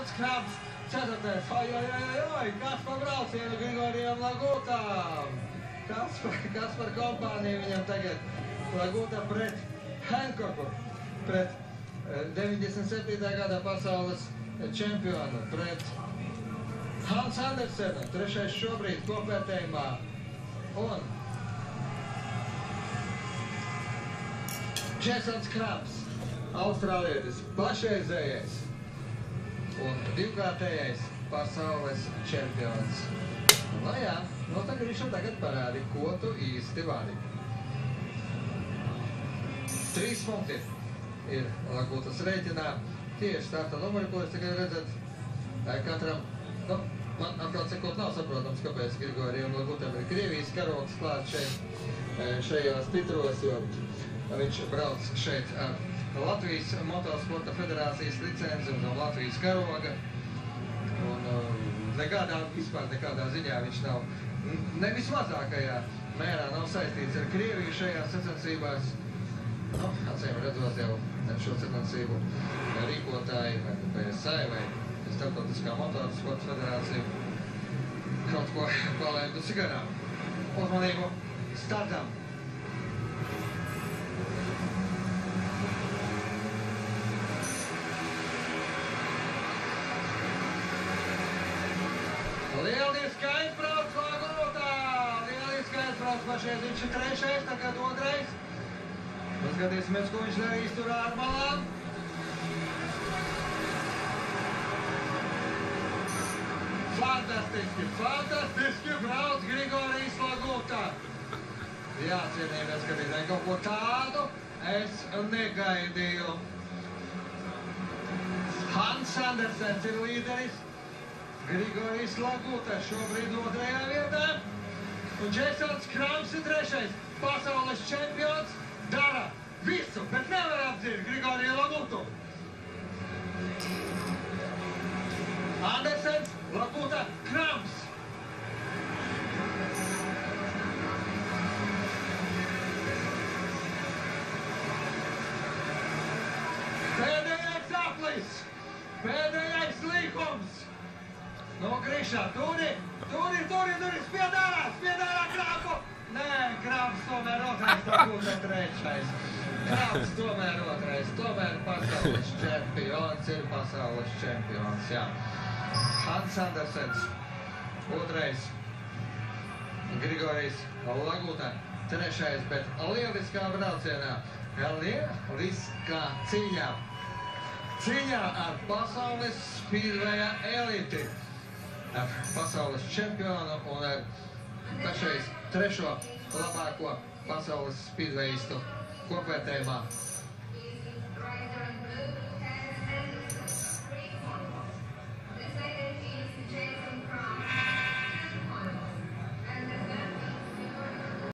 Jasons Krabs, 4. Kas par braucienu Grigorijam Lagutam? Kas par kompāniju viņam tagad? Laguta pret Hancocku, pret 97. gada pasaules čempionu, pret Hans Andersenu, 3. šobrīd kopvērtējumā, un Jasons Krabs, austrālietis, pašreizējais un divkārtējais pasaules čempions. Jā, tagad viņš tagad parādi, ko tu īsti vari. 3 punkti ir Lagutas rēķinā. Tieši starta numuri, ko jūs tagad redzat, katram, man atkal sakot, nav saprotams, kāpēc Grigorijam Lagutam ir Krievijas karogs klāt šajās titros, jo viņš brauc šeit ar Latvijas Motosporta federācijas licenci un Latvijas karoga. Un vispār nekādā ziņā viņš nav, ne vismazākajā mērā nav saistīts ar Krieviju šajās sacensībās. Acīm redzot jau šo sacensību rīkotāji vai PSI vai Starptautiskā Motosporta federācija kaut ko palēdusi garām. Uzmanību startam! Lieliski aizbrauc Lagutā! Lieliski aizbrauc pašreiz, viņš ir 3. tagad 2. Paskatīsimies, ko viņš darīs tur ārmalā. Fantastiski brauc Grigorijs Laguta. Jā, cienījamie skatītāji, kaut ko tādu es negaidīju. Hans Andersens ir līderis. Grigorijs Laguta šobrīd 2. vietā. Un Jasons Krabs ir 3. pasaules čempions. Dara visu, bet nevar apdzīt Grigoriju Lagutu. Andersens, Laguta, Krabs. Pēdējais aplis, pēdējais līkums. No Grišā, turi, spied ārā Krabu. Nē, Krabs tomēr 2. Laguta 3. Krabs tomēr 2. Tomēr pasaules čempions ir pasaules čempions, jā. Hans Andersens 2. Grigorijs Laguta 3. Bet lieliskā braucienā, lieliskā cīņā ar pasaules spīdveja eliti. Ar pasaules čempionu un ar pašreiz 3. labāko pasaules spīdvejistu kopvērtējumā